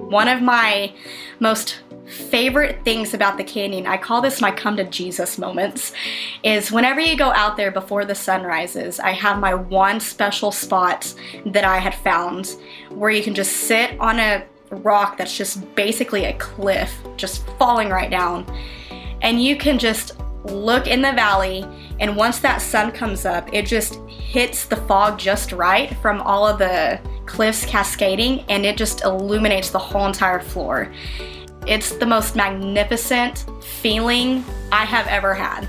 One of my most favorite things about the canyon, I call this my come to Jesus moments, is whenever you go out there before the sun rises, I have my one special spot that I had found where you can just sit on a rock that's just basically a cliff, just falling right down. And you can just look in the valley, and once that sun comes up, it just hits the fog just right from all of the cliffs cascading, and it just illuminates the whole entire floor. It's the most magnificent feeling I have ever had.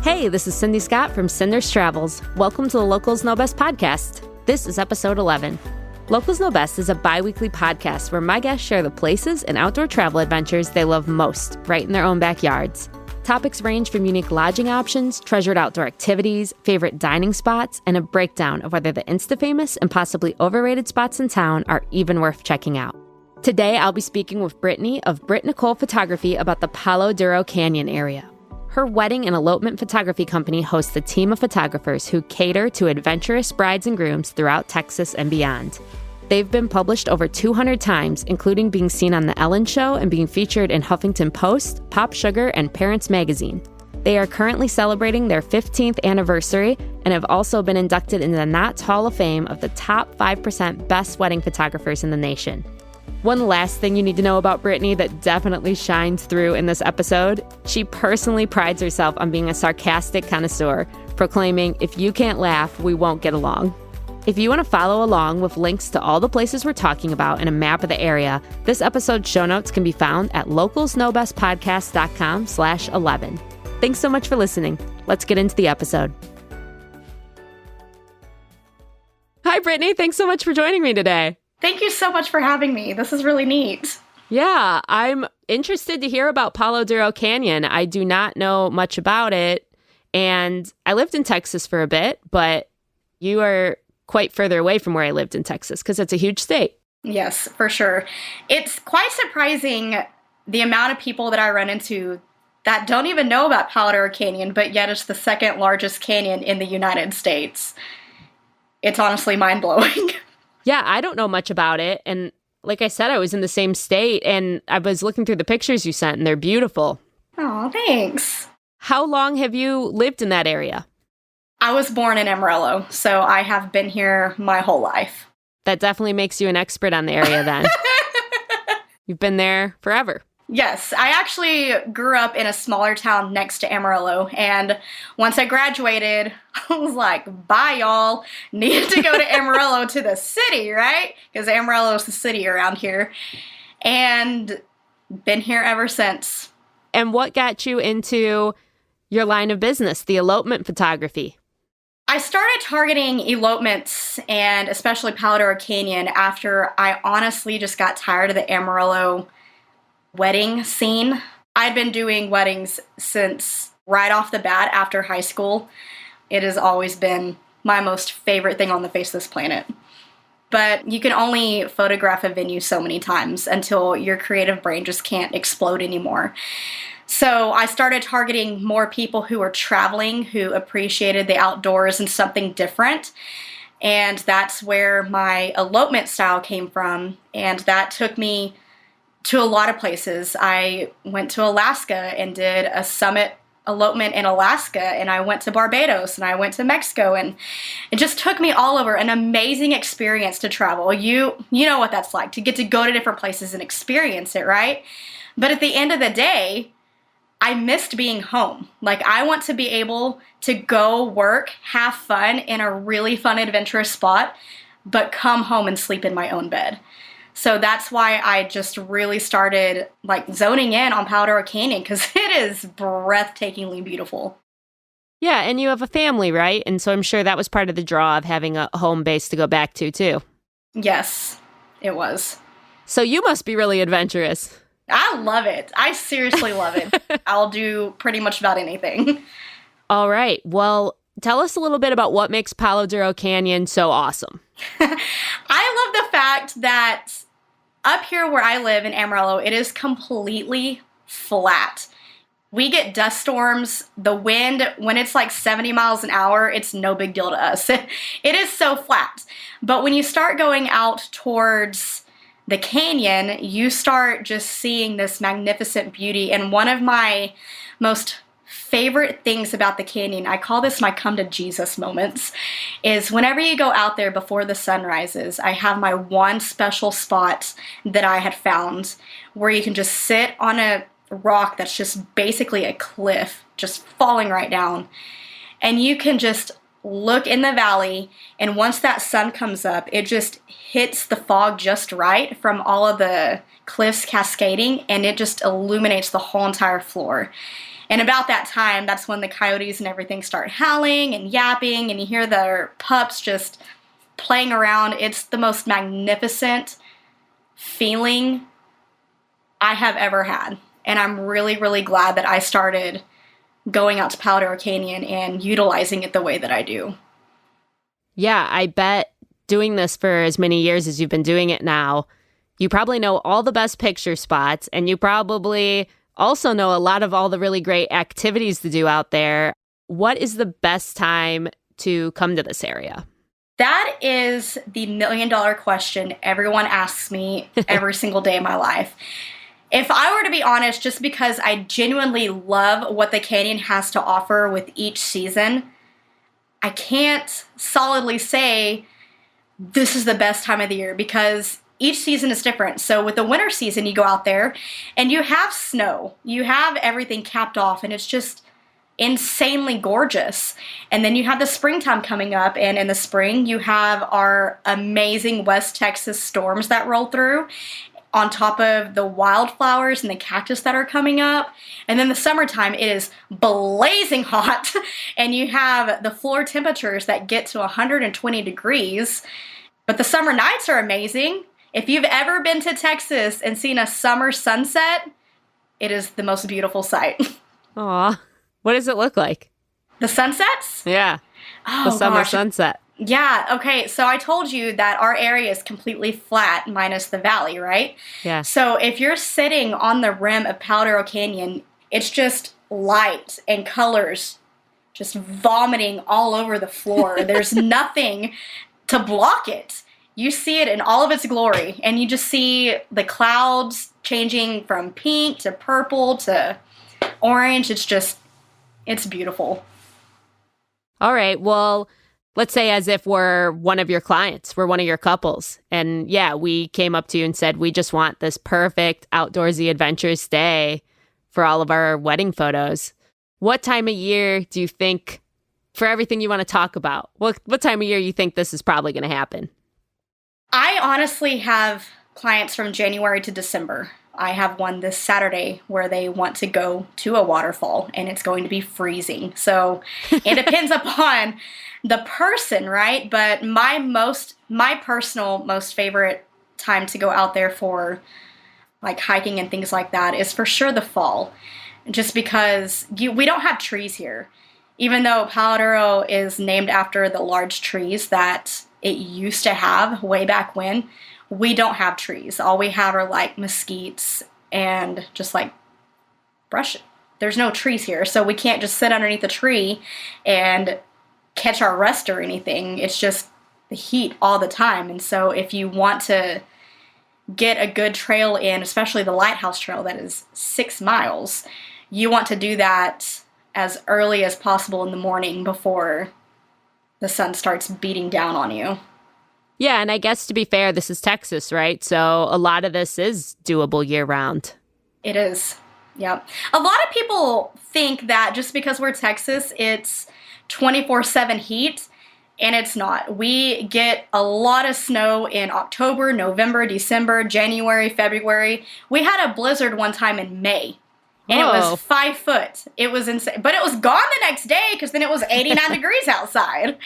Hey, this is Cindy Scott from Cinder's Travels. Welcome to the Locals Know Best podcast. This is episode 11. Locals Know Best is a bi-weekly podcast where my guests share the places and outdoor travel adventures they love most, right in their own backyards. Topics range from unique lodging options, treasured outdoor activities, favorite dining spots, and a breakdown of whether the Insta-famous and possibly overrated spots in town are even worth checking out. Today, I'll be speaking with Brittney of Nicole Photography about the Palo Duro Canyon area. Her wedding and elopement photography company hosts a team of photographers who cater to adventurous brides and grooms throughout Texas and beyond. They've been published over 200 times, including being seen on The Ellen Show and being featured in Huffington Post, PopSugar, and Parents Magazine. They are currently celebrating their 15th anniversary and have also been inducted into the Knott's Hall of Fame of the top 5% best wedding photographers in the nation. One last thing you need to know about Brittney that definitely shines through in this episode, she personally prides herself on being a sarcastic connoisseur, proclaiming, "If you can't laugh, we won't get along." If you want to follow along with links to all the places we're talking about and a map of the area, this episode's show notes can be found at localsknowbestpodcast.com/11. Thanks so much for listening. Let's get into the episode. Hi, Brittney. Thanks so much for joining me today. Thank you so much for having me. This is really neat. Yeah, I'm interested to hear about Palo Duro Canyon. I do not know much about it, and I lived in Texas for a bit, but you are quite further away from where I lived in Texas because it's a huge state. Yes, for sure. It's quite surprising the amount of people that I run into that don't even know about Palo Duro Canyon, but yet it's the second largest canyon in the United States. It's honestly mind-blowing. Yeah, I don't know much about it. And like I said, I was in the same state and I was looking through the pictures you sent and they're beautiful. Oh, thanks. How long have you lived in that area? I was born in Amarillo, so I have been here my whole life. That definitely makes you an expert on the area then. You've been there forever. Yes, I actually grew up in a smaller town next to Amarillo, and once I graduated, I was like, bye, y'all. Needed to go to Amarillo to the city, right? Because Amarillo is the city around here, and been here ever since. And what got you into your line of business, the elopement photography? I started targeting elopements, and especially Palo Duro Canyon, after I honestly just got tired of the Amarillo wedding scene. I'd been doing weddings since right off the bat after high school. It has always been my most favorite thing on the face of this planet. But you can only photograph a venue so many times until your creative brain just can't explode anymore. So I started targeting more people who were traveling, who appreciated the outdoors and something different. And that's where my elopement style came from. And that took me to a lot of places. I went to Alaska and did a summit elopement in Alaska, and I went to Barbados, and I went to Mexico, and it just took me all over. An amazing experience to travel. You know what that's like, to get to go to different places and experience it, right? But at the end of the day, I missed being home. Like, I want to be able to go work, have fun in a really fun, adventurous spot, but come home and sleep in my own bed. So that's why I just really started like zoning in on Palo Duro Canyon, because it is breathtakingly beautiful. Yeah, and you have a family, right? And so I'm sure that was part of the draw of having a home base to go back to, too. Yes, it was. So you must be really adventurous. I love it. I seriously love it. I'll do pretty much about anything. All right. Well, tell us a little bit about what makes Palo Duro Canyon so awesome. I love the fact that up here where I live in Amarillo, it is completely flat. We get dust storms. The wind, when it's like 70 miles an hour, it's no big deal to us. It is so flat. But when you start going out towards the canyon, you start just seeing this magnificent beauty. And one of my most favorite things about the canyon, I call this my come to Jesus moments, is whenever you go out there before the sun rises, I have my one special spot that I had found where you can just sit on a rock that's just basically a cliff, just falling right down. And you can just look in the valley, and once that sun comes up, it just hits the fog just right from all of the cliffs cascading, and it just illuminates the whole entire floor. And about that time, that's when the coyotes and everything start howling and yapping, and you hear their pups just playing around. It's the most magnificent feeling I have ever had. And I'm really, really glad that I started going out to Palo Duro Canyon and utilizing it the way that I do. Yeah, I bet doing this for as many years as you've been doing it now, you probably know all the best picture spots, and you probably also know a lot of all the really great activities to do out there. What is the best time to come to this area? That is the million-dollar question everyone asks me every single day of my life. If I were to be honest, just because I genuinely love what the canyon has to offer with each season, I can't solidly say this is the best time of the year because each season is different. So with the winter season, you go out there and you have snow. You have everything capped off, and it's just insanely gorgeous. And then you have the springtime coming up, and in the spring, you have our amazing West Texas storms that roll through, on top of the wildflowers and the cactus that are coming up. And then the summertime, it is blazing hot, and you have the floor temperatures that get to 120 degrees. But the summer nights are amazing. If you've ever been to Texas and seen a summer sunset, it is the most beautiful sight. Aw, what does it look like? The sunsets? Yeah, oh, the summer gosh. sunset. Yeah, okay, so I told you that our area is completely flat minus the valley, right? Yeah. So if you're sitting on the rim of Palo Duro Canyon, it's just light and colors just vomiting all over the floor. There's nothing to block it. You see it in all of its glory, and you just see the clouds changing from pink to purple to orange. It's beautiful. All right, well, let's say as if we're one of your clients, we're one of your couples. And yeah, we came up to you and said, we just want this perfect outdoorsy adventurous day for all of our wedding photos. What time of year do you think, for everything you want to talk about, what time of year you think this is probably going to happen? I honestly have clients from January to December. I have one this Saturday where they want to go to a waterfall, and it's going to be freezing. So it depends upon the person, right? But my personal most favorite time to go out there for like hiking and things like that is for sure the fall. Just because we don't have trees here. Even though Palo Duro is named after the large trees that it used to have way back when, we don't have trees. All we have are like mesquites and just like brush. There's no trees here, so we can't just sit underneath a tree and catch our rest or anything. It's just the heat all the time. And so if you want to get a good trail in, especially the Lighthouse Trail that is 6 miles, you want to do that as early as possible in the morning before the sun starts beating down on you. Yeah, and I guess to be fair, this is Texas, right? So a lot of this is doable year-round. It is, yep. A lot of people think that just because we're Texas, it's 24/7 heat, and it's not. We get a lot of snow in October, November, December, January, February. We had a blizzard one time in May. And It was 5 foot. It was insane. But it was gone the next day because then it was 89 degrees outside.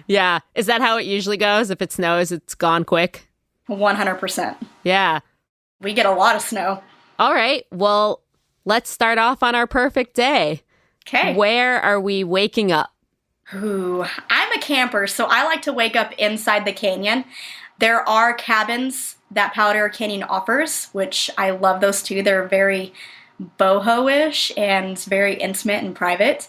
Yeah. Is that how it usually goes? If it snows, it's gone quick? 100%. Yeah. We get a lot of snow. All right. Well, let's start off on our perfect day. Okay. Where are we waking up? Ooh, I'm a camper, so I like to wake up inside the canyon. There are cabins that Palo Duro Canyon offers, which I love those too. They're very boho-ish and very intimate and private.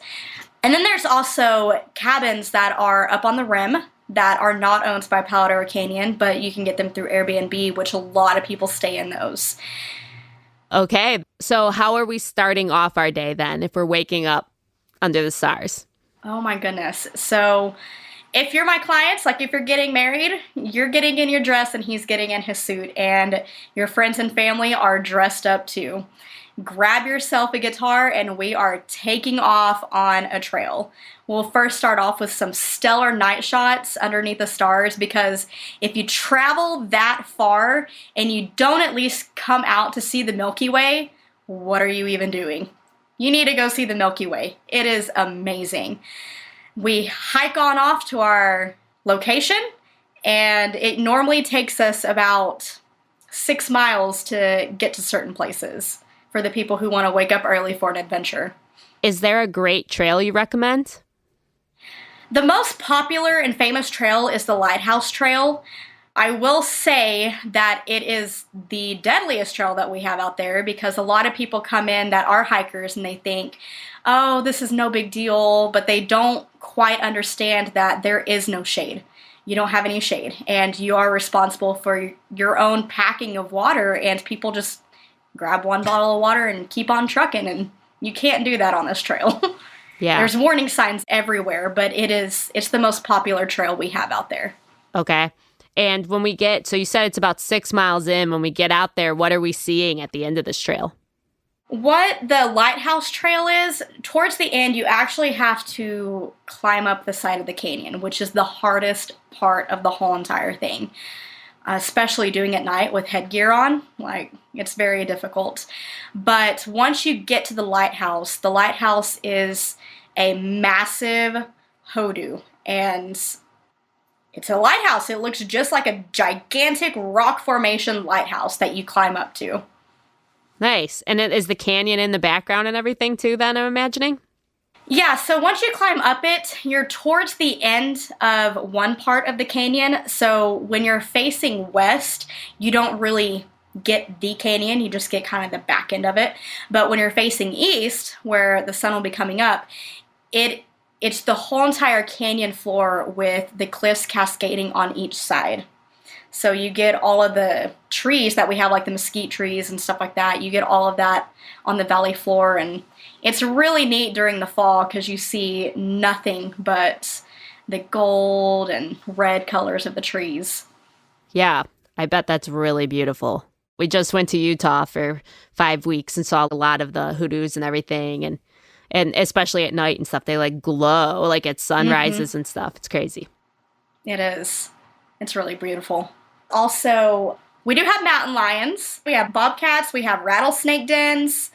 And then there's also cabins that are up on the rim that are not owned by Palo Duro Canyon, but you can get them through Airbnb, which a lot of people stay in those. Okay. So how are we starting off our day then if we're waking up under the stars? Oh my goodness. So if you're my clients, like if you're getting married, you're getting in your dress and he's getting in his suit, and your friends and family are dressed up too. Grab yourself a guitar and we are taking off on a trail. We'll first start off with some stellar night shots underneath the stars, because if you travel that far and you don't at least come out to see the Milky Way, what are you even doing? You need to go see the Milky Way. It is amazing. We hike on off to our location, and it normally takes us about 6 miles to get to certain places for the people who want to wake up early for an adventure. Is there a great trail you recommend? The most popular and famous trail is the Lighthouse Trail. I will say that it is the deadliest trail that we have out there, because a lot of people come in that are hikers and they think, oh, this is no big deal, but they don't quite understand that there is no shade. You don't have any shade, and you are responsible for your own packing of water, and people just grab one bottle of water and keep on trucking, and you can't do that on this trail. Yeah. There's warning signs everywhere, but it's the most popular trail we have out there. Okay. And when we get, so you said it's about 6 miles in, when we get out there, what are we seeing at the end of this trail? What the Lighthouse Trail is, towards the end, you actually have to climb up the side of the canyon, which is the hardest part of the whole entire thing. Especially doing it at night with headgear on, like, it's very difficult. But once you get to the lighthouse is a massive hoodoo, and it's a lighthouse. It looks just like a gigantic rock formation lighthouse that you climb up to. Nice. And is the canyon in the background and everything too, then, I'm imagining? Yeah, so once you climb up it, you're towards the end of one part of the canyon. So when you're facing west, you don't really get the canyon, you just get kind of the back end of it. But when you're facing east, where the sun will be coming up, it's the whole entire canyon floor with the cliffs cascading on each side. So you get all of the trees that we have, like the mesquite trees and stuff like that. You get all of that on the valley floor, and it's really neat during the fall because you see nothing but the gold and red colors of the trees. Yeah, I bet that's really beautiful. We just went to Utah for 5 weeks and saw a lot of the hoodoos and everything, and especially at night and stuff, they like glow like at sunrises and stuff. It's crazy. It is. It's really beautiful. Also, we do have mountain lions. We have bobcats. We have rattlesnake dens.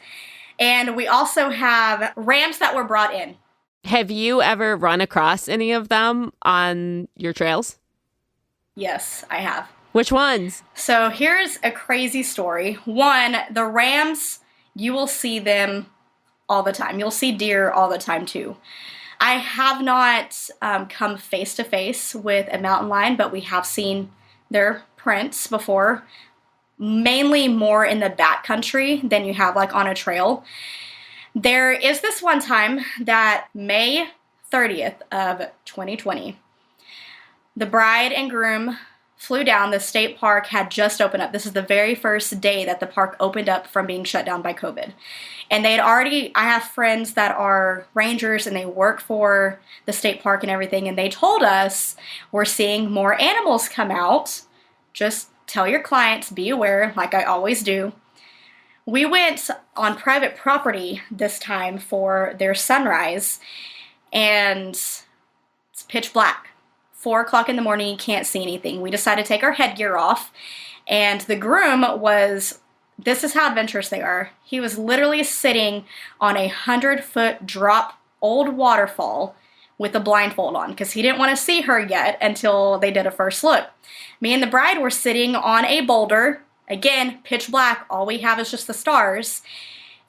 And we also have rams that were brought in. Have you ever run across any of them on your trails? Yes, I have. Which ones? So here's a crazy story. One, the rams, you will see them all the time. You'll see deer all the time too. I have not come face to face with a mountain lion, but we have seen their prints before, mainly more in the backcountry than you have like on a trail. There is this one time that May 30th of 2020, the bride and groom flew down. The state park had just opened up. This is the very first day that the park opened up from being shut down by COVID. And I have friends that are rangers and they work for the state park and everything, and they told us, we're seeing more animals come out. Just tell your clients, be aware, like I always do. We went on private property this time for their sunrise, and it's pitch black. 4 o'clock in the morning, you can't see anything. We decided to take our headgear off, and the groom this is how adventurous they are. He was literally sitting on a 100-foot drop old waterfall with a blindfold on because he didn't want to see her yet until they did a first look. Me and the bride were sitting on a boulder. Again, pitch black. All we have is just the stars.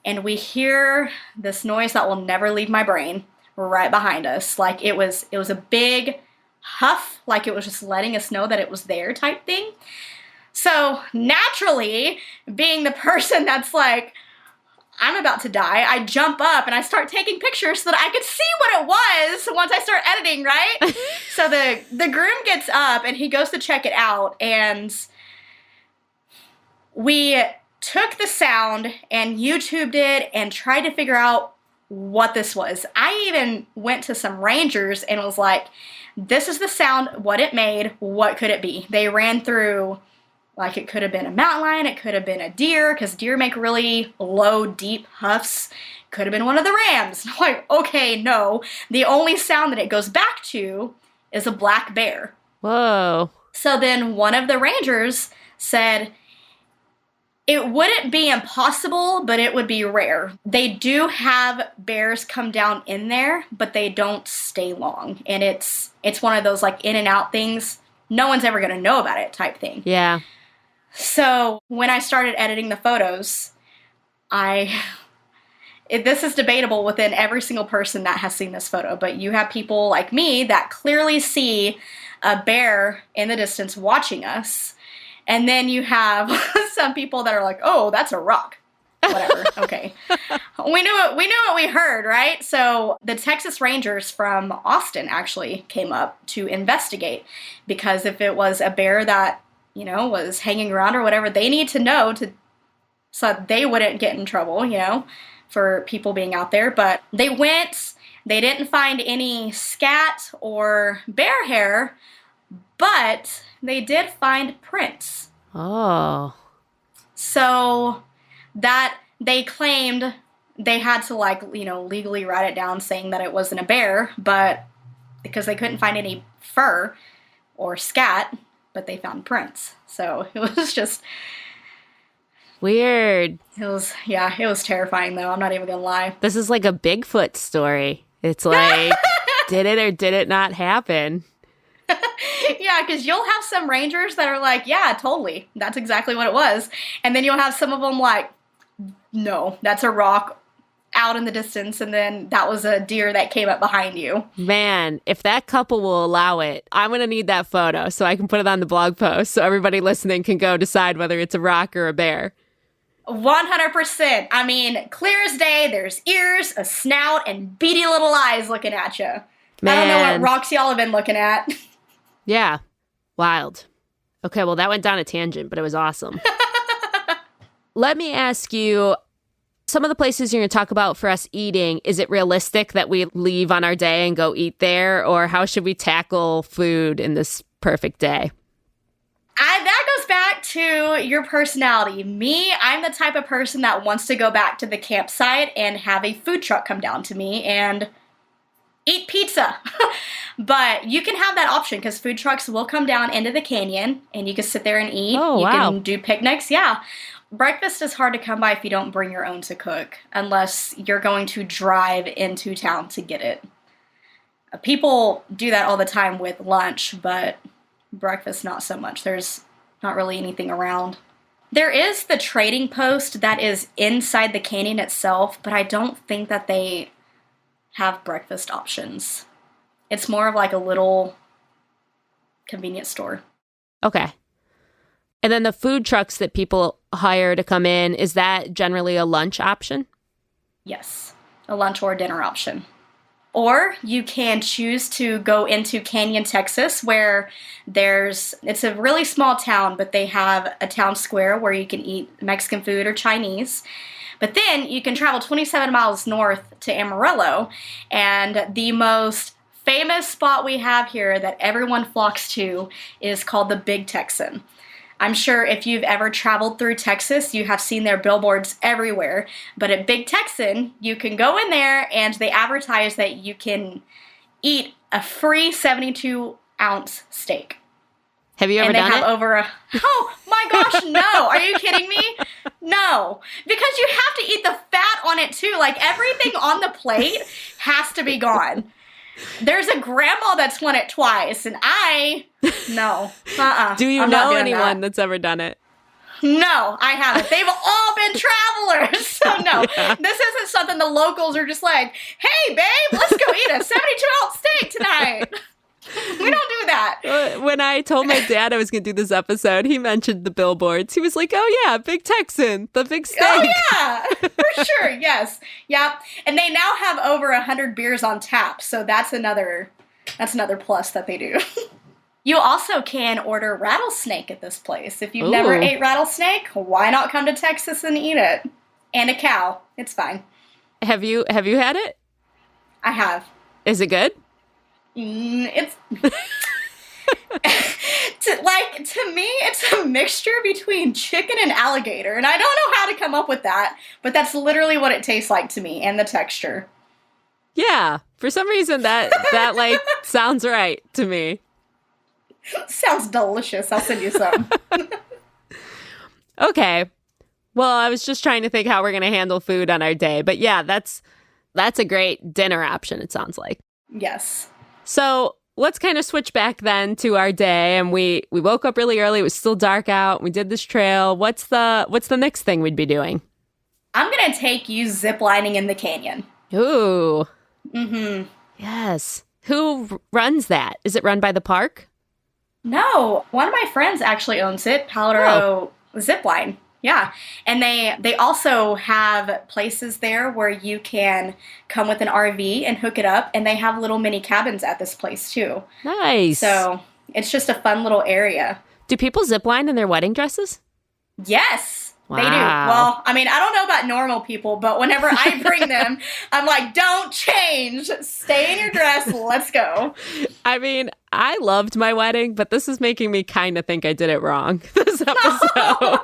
And we hear this noise that will never leave my brain right behind us. Like it was a big huff, like it was just letting us know that it was there type thing. So naturally, being the person that's like, I'm about to die. I jump up and I start taking pictures so that I could see what it was once I start editing, right? So the groom gets up and he goes to check it out, and we took the sound and YouTubed it and tried to figure out what this was. I even went to some rangers and was like, this is the sound, what it made, what could it be? They ran through, like, it could have been a mountain lion, it could have been a deer, because deer make really low, deep huffs. Could have been one of the rams. I'm like, okay, no. The only sound that it goes back to is a black bear. Whoa. So then one of the rangers said, it wouldn't be impossible, but it would be rare. They do have bears come down in there, but they don't stay long. And it's one of those, like, in and out things. No one's ever going to know about it type thing. Yeah. So when I started editing the photos, this is debatable within every single person that has seen this photo, but you have people like me that clearly see a bear in the distance watching us. And then you have some people that are like, oh, that's a rock. Whatever. Okay. We knew what we heard, right? So the Texas Rangers from Austin actually came up to investigate, because if it was a bear that, was hanging around or whatever, they need to know so that they wouldn't get in trouble, for people being out there. But they didn't find any scat or bear hair, but they did find prints. Oh. So that they claimed they had to, legally write it down saying that it wasn't a bear, but because they couldn't find any fur or scat, but they found prints. So it was just weird. It was terrifying, though. I'm not even gonna lie. This is like a Bigfoot story. It's like, did it or did it not happen? Yeah, because you'll have some rangers that are like, yeah, totally. That's exactly what it was. And then you'll have some of them like, no, that's a rock out in the distance, and then that was a deer that came up behind you. Man, if that couple will allow it, I'm going to need that photo so I can put it on the blog post so everybody listening can go decide whether it's a rock or a bear. 100%. I mean, clear as day, there's ears, a snout, and beady little eyes looking at you. Man. I don't know what rocks y'all have been looking at. Yeah. Wild. Okay, well, that went down a tangent, but it was awesome. Let me ask you, some of the places you're going to talk about for us eating, is it realistic that we leave on our day and go eat there? Or how should we tackle food in this perfect day? That goes back to your personality. Me, I'm the type of person that wants to go back to the campsite and have a food truck come down to me and eat pizza. But you can have that option because food trucks will come down into the canyon and you can sit there and eat. Oh, you wow. can do picnics. Yeah. Breakfast is hard to come by if you don't bring your own to cook, unless you're going to drive into town to get it. People do that all the time with lunch, but breakfast not so much. There's not really anything around. There is the trading post that is inside the canyon itself, but I don't think that they have breakfast options. It's more of like a little convenience store. Okay. And then the food trucks that people hire to come in, is that generally a lunch option? Yes, a lunch or dinner option. Or you can choose to go into Canyon, Texas, where it's a really small town, but they have a town square where you can eat Mexican food or Chinese. But then you can travel 27 miles north to Amarillo, and the most famous spot we have here that everyone flocks to is called the Big Texan. I'm sure if you've ever traveled through Texas, you have seen their billboards everywhere. But at Big Texan, you can go in there and they advertise that you can eat a free 72-ounce steak. Have you ever done it? And they have over oh my gosh, no. Are you kidding me? No. Because you have to eat the fat on it too. Like everything on the plate has to be gone. There's a grandma that's won it twice, and no. Do you know anyone that's ever done it? No, I haven't. They've all been travelers. So no, This isn't something the locals are just like, hey, babe, let's go eat a 72-ounce steak tonight. We don't do that. When I told my dad I was going to do this episode, he mentioned the billboards. He was like, oh, yeah, Big Texan, the big steak. Oh, yeah, for sure. Yes. Yep. And they now have over 100 beers on tap. So that's another plus that they do. You also can order rattlesnake at this place. If you've never ate rattlesnake, why not come to Texas and eat it? And a cow. It's fine. Have you had it? I have. Is it good? It's to me, it's a mixture between chicken and alligator, and I don't know how to come up with that, but that's literally what it tastes like to me, and the texture. Yeah, for some reason that like sounds right to me. Sounds delicious. I'll send you some. Okay. Well, I was just trying to think how we're going to handle food on our day, but yeah, that's a great dinner option, it sounds like. Yes. So let's kind of switch back then to our day, and we woke up really early. It was still dark out. We did this trail. What's the next thing we'd be doing? I'm going to take you ziplining in the canyon. Ooh. Mm-hmm. Yes. Who runs that? Is it run by the park? No. One of my friends actually owns it, Palo Duro Zipline. Yeah. And they also have places there where you can come with an RV and hook it up, and they have little mini cabins at this place too. Nice. So it's just a fun little area. Do people zip line in their wedding dresses? Yes. Wow. They do. Well, I mean, I don't know about normal people, but whenever I bring them, I'm like, don't change. Stay in your dress. Let's go. I mean, I loved my wedding, but this is making me kind of think I did it wrong this episode.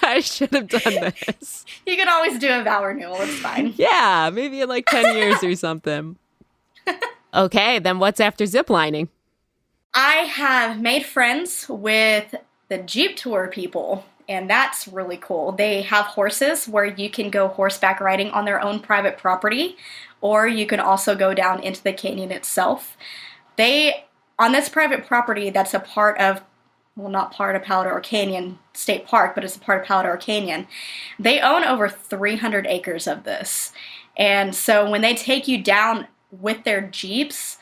I should have done this. You can always do a vow renewal. It's fine. Yeah, maybe in like 10 years or something. Okay, then what's after zip lining? I have made friends with the Jeep Tour people. And that's really cool. They have horses where you can go horseback riding on their own private property, or you can also go down into the canyon itself. On this private property that's a part of, well, not part of Palo Duro Canyon State Park, but it's a part of Palo Duro Canyon, they own over 300 acres of this. And so when they take you down with their Jeeps,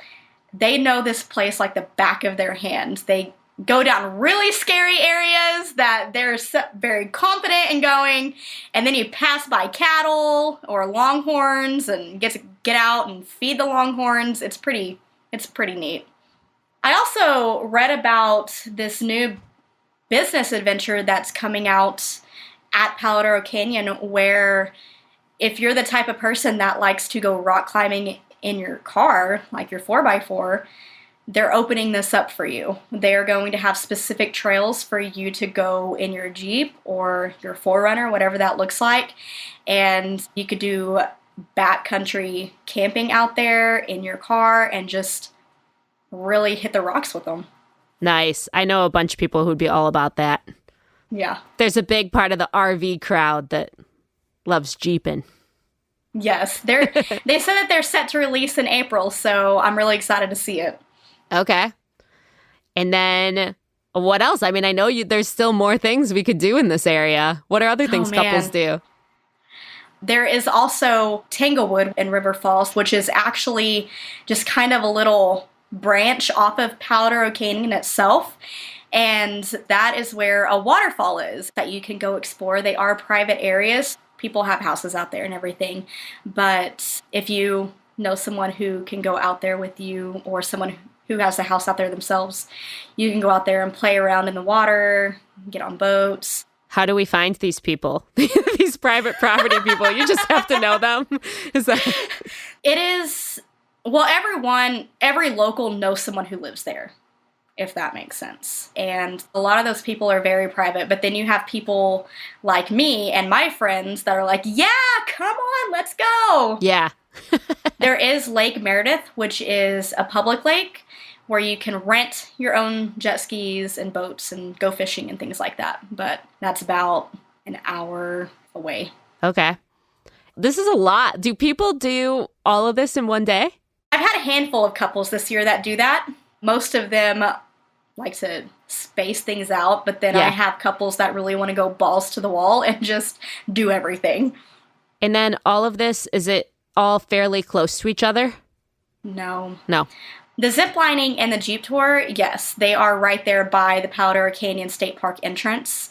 they know this place like the back of their hand. They go down really scary areas that they're very confident in going, and then you pass by cattle or longhorns and get to get out and feed the longhorns. It's pretty neat. I also read about this new business adventure that's coming out at Palo Duro Canyon, where if you're the type of person that likes to go rock climbing in your car, like your 4x4, they're opening this up for you. They are going to have specific trails for you to go in your Jeep or your 4Runner, whatever that looks like. And you could do backcountry camping out there in your car and just really hit the rocks with them. Nice. I know a bunch of people who'd be all about that. Yeah. There's a big part of the RV crowd that loves Jeeping. Yes. They said that they're set to release in April, so I'm really excited to see it. Okay. And then what else? I mean, I know there's still more things we could do in this area. What are other things couples do? There is also Tanglewood in River Falls, which is actually just kind of a little branch off of Palo Duro Canyon itself. And that is where a waterfall is that you can go explore. They are private areas. People have houses out there and everything. But if you know someone who can go out there with you, or someone who has a house out there themselves, you can go out there and play around in the water, get on boats. How do we find these people? These private property people? You just have to know them? Is that... It is, well, every local knows someone who lives there, if that makes sense. And a lot of those people are very private, but then you have people like me and my friends that are like, yeah, come on, let's go. Yeah. There is Lake Meredith, which is a public lake where you can rent your own jet skis and boats and go fishing and things like that. But that's about an hour away. Okay. This is a lot. Do people do all of this in one day? I've had a handful of couples this year that do that. Most of them like to space things out, but then I have couples that really want to go balls to the wall and just do everything. And then all of this, is it all fairly close to each other? No. The ziplining and the Jeep tour, yes, they are right there by the Palo Duro Canyon State Park entrance.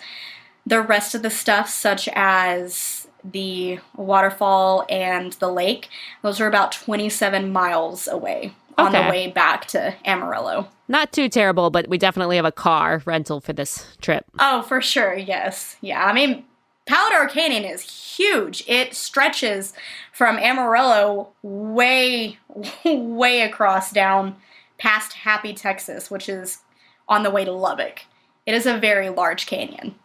The rest of the stuff, such as the waterfall and the lake, those are about 27 miles away on the way back to Amarillo. Not too terrible, but we definitely have a car rental for this trip. Oh, for sure, yes. Yeah, I mean, Palo Duro Canyon is huge. It stretches from Amarillo way, way across down past Happy, Texas, which is on the way to Lubbock. It is a very large canyon.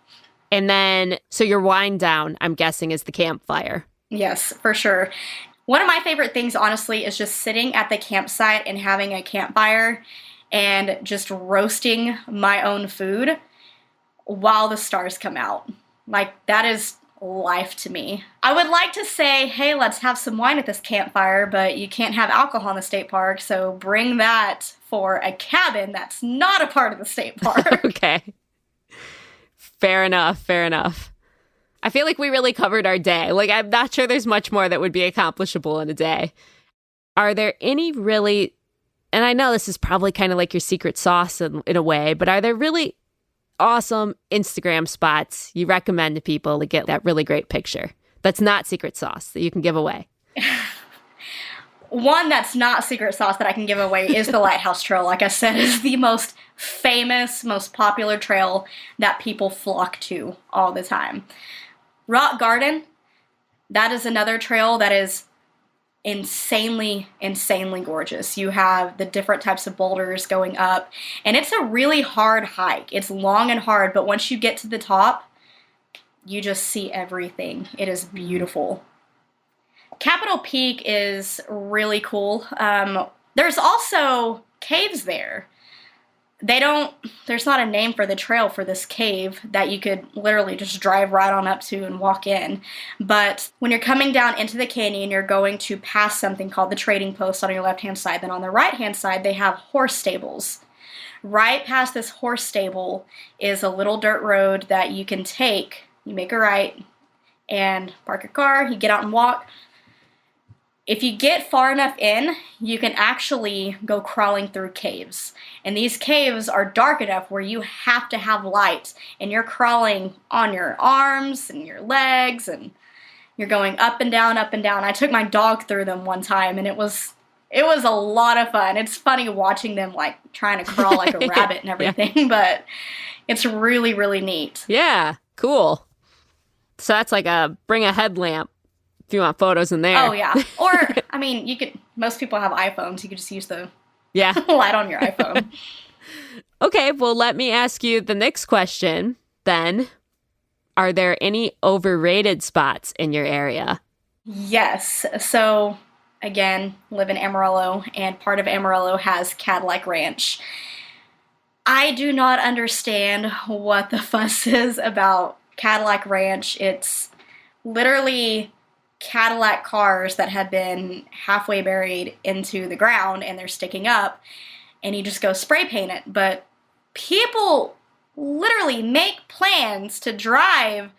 And then, so your wind down, I'm guessing, is the campfire. Yes, for sure. One of my favorite things, honestly, is just sitting at the campsite and having a campfire and just roasting my own food while the stars come out. Like, that is life to me. I would like to say, hey, let's have some wine at this campfire, but you can't have alcohol in the state park, so bring that for a cabin that's not a part of the state park. Okay. Fair enough, fair enough. I feel like we really covered our day. Like, I'm not sure there's much more that would be accomplishable in a day. Are there any really, and I know this is probably kind of like your secret sauce in a way, but are there really awesome Instagram spots you recommend to people to get that really great picture that's not secret sauce that you can give away? One that's not secret sauce that I can give away is the Lighthouse Trail. Like I said, is the most famous, most popular trail that people flock to all the time. Rock Garden, that is another trail that is insanely gorgeous. You have the different types of boulders going up, and it's a really hard hike. It's long and hard, but once you get to the top, you just see everything. It is beautiful. Capitol Peak is really cool. There's also caves there. There's not a name for the trail for this cave that you could literally just drive right on up to and walk in. But when you're coming down into the canyon, you're going to pass something called the trading post on your left-hand side. Then on the right-hand side, they have horse stables. Right past this horse stable is a little dirt road that you can take. You make a right and park your car. You get out and walk. If you get far enough in, you can actually go crawling through caves. And these caves are dark enough where you have to have light. And you're crawling on your arms and your legs, and you're going up and down, up and down. I took my dog through them one time, and it was a lot of fun. It's funny watching them like trying to crawl like a rabbit and everything, yeah. But it's really, really neat. Yeah, cool. So that's like bring a headlamp. If you want photos in there. Oh, yeah. Or, I mean, most people have iPhones. You could just use the light on your iPhone. Okay, well, let me ask you the next question then. Are there any overrated spots in your area? Yes. So, again, live in Amarillo, and part of Amarillo has Cadillac Ranch. I do not understand what the fuss is about Cadillac Ranch. It's literally Cadillac cars that have been halfway buried into the ground and they're sticking up, and you just go spray paint it. But people literally make plans to drive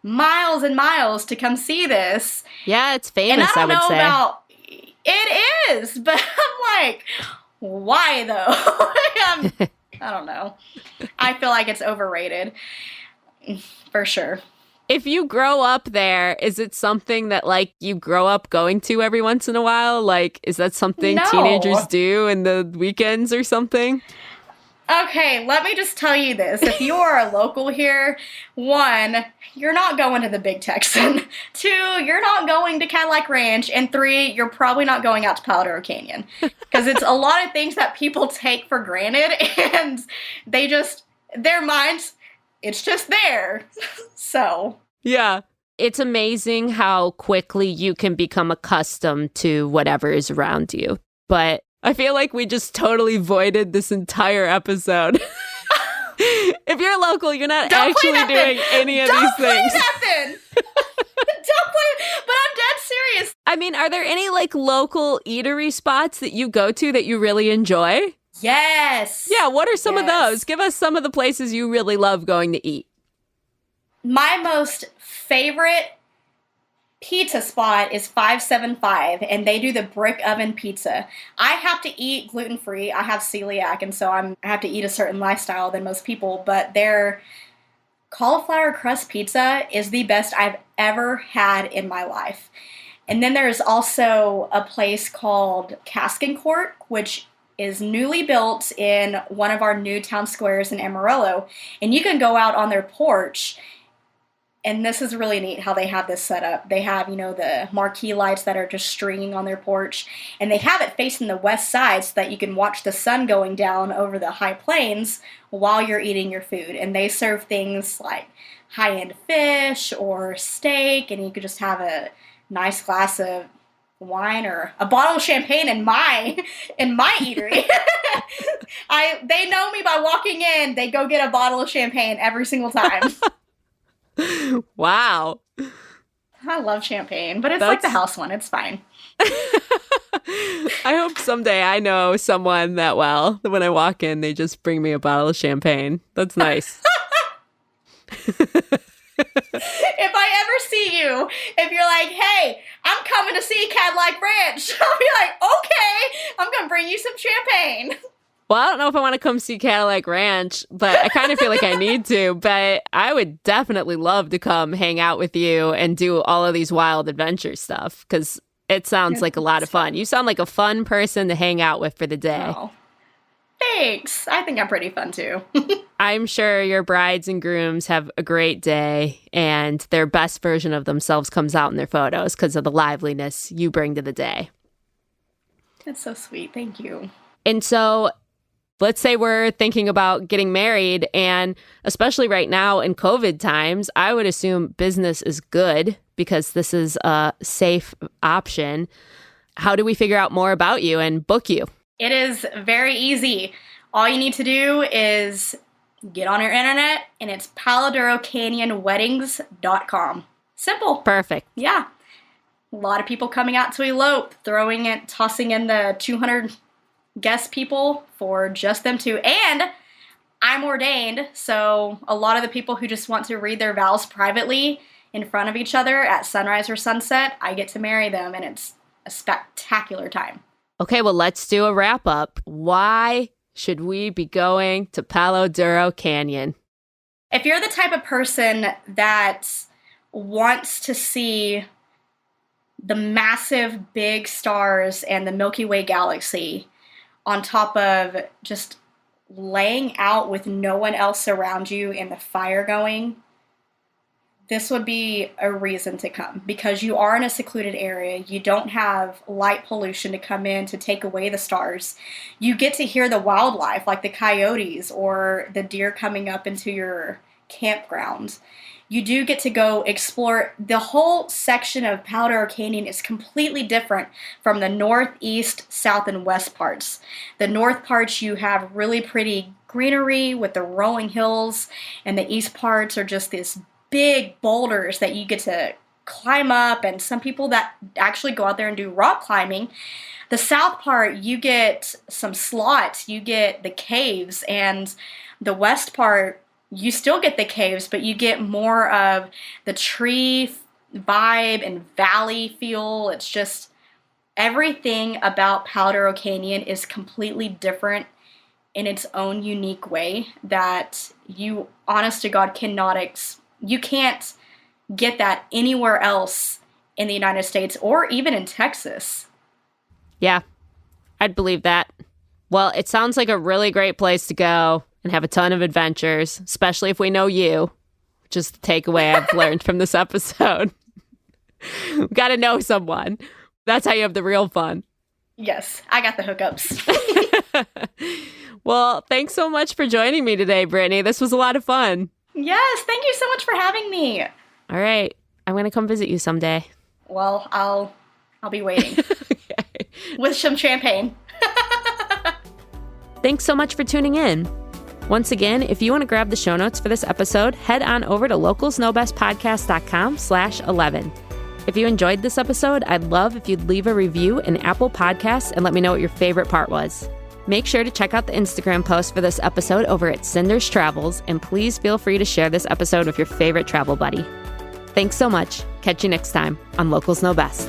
miles and miles to come see this. Yeah, it's famous, and I would say. It is, but I'm like, why though? I don't know. I feel like it's overrated, for sure. If you grow up there, is it something that, like, you grow up going to every once in a while? Like, is that something teenagers do in the weekends or something? Okay, let me just tell you this. If you are a local here, 1, you're not going to the Big Texan. 2, you're not going to Cadillac Ranch. And 3, you're probably not going out to Palo Duro Canyon. Because it's a lot of things that people take for granted, and their minds, it's just there. So. Yeah. It's amazing how quickly you can become accustomed to whatever is around you. But I feel like we just totally voided this entire episode. If you're local, you're not actually doing any of these things. Don't play nothing. Don't play. But I'm dead serious. I mean, are there any like local eatery spots that you go to that you really enjoy? Yes. Yeah, what are some of those? Give us some of the places you really love going to eat. My most favorite pizza spot is 575, and they do the brick oven pizza. I have to eat gluten-free. I have celiac, and so I have to eat a certain lifestyle than most people, but their cauliflower crust pizza is the best I've ever had in my life. And then there's also a place called Cask and Court, which is newly built in one of our new town squares in Amarillo. And you can go out on their porch, and this is really neat how they have this set up. They have, the marquee lights that are just stringing on their porch, and they have it facing the west side so that you can watch the sun going down over the high plains while you're eating your food. And they serve things like high-end fish or steak, and you could just have a nice glass of wine or a bottle of champagne in my eatery. They know me by walking in. They go get a bottle of champagne every single time. Wow. I love champagne, but it's like the house one. It's fine. I hope someday I know someone that well. When I walk in, they just bring me a bottle of champagne. That's nice. If I ever see you, if you're like, hey, I'm coming to see Cadillac Ranch, I'll be like, okay, I'm going to bring you some champagne. Well, I don't know if I want to come see Cadillac Ranch, but I kind of feel like I need to. But I would definitely love to come hang out with you and do all of these wild adventure stuff, because it sounds like a lot of fun. You sound like a fun person to hang out with for the day. Oh, thanks. I think I'm pretty fun, too. I'm sure your brides and grooms have a great day, and their best version of themselves comes out in their photos because of the liveliness you bring to the day. That's so sweet. Thank you. And so let's say we're thinking about getting married, and especially right now in COVID times, I would assume business is good because this is a safe option. How do we figure out more about you and book you? It is very easy. All you need to do is get on your internet, and it's palodurocanyonweddings.com. Simple. Perfect. Yeah. A lot of people coming out to elope, tossing in the 200 guest people for just them two. And I'm ordained, so a lot of the people who just want to read their vows privately in front of each other at sunrise or sunset, I get to marry them, and it's a spectacular time. Okay, well, let's do a wrap up. Why should we be going to Palo Duro Canyon? If you're the type of person that wants to see the massive big stars and the Milky Way galaxy on top of just laying out with no one else around you and the fire going, this would be a reason to come, because you are in a secluded area. You don't have light pollution to come in to take away the stars. You get to hear the wildlife, like the coyotes or the deer coming up into your campground. You do get to go explore. The whole section of Palo Duro Canyon is completely different from the north, east, south, and west parts. The north parts, you have really pretty greenery with the rolling hills, and the east parts are just this big boulders that you get to climb up, and some people that actually go out there and do rock climbing. The south part, you get some slots, you get the caves, and the west part, you still get the caves, but you get more of the tree vibe and valley feel. It's just everything about Palo Duro Canyon is completely different in its own unique way that you, honest to God, you can't get that anywhere else in the United States or even in Texas. Yeah, I'd believe that. Well, it sounds like a really great place to go and have a ton of adventures, especially if we know you, which is the takeaway I've learned from this episode. We've got to know someone. That's how you have the real fun. Yes, I got the hookups. Well, thanks so much for joining me today, Brittney. This was a lot of fun. Yes, thank you so much for having me. All right, I'm going to come visit you someday. Well, I'll be waiting. Okay. With some champagne. Thanks so much for tuning in. Once again, if you want to grab the show notes for this episode, head on over to localsknowbestpodcast.com/11. If you enjoyed this episode, I'd love if you'd leave a review in Apple Podcasts and let me know what your favorite part was. Make sure to check out the Instagram post for this episode over at Cinder's Travels, and please feel free to share this episode with your favorite travel buddy. Thanks so much. Catch you next time on Locals Know Best.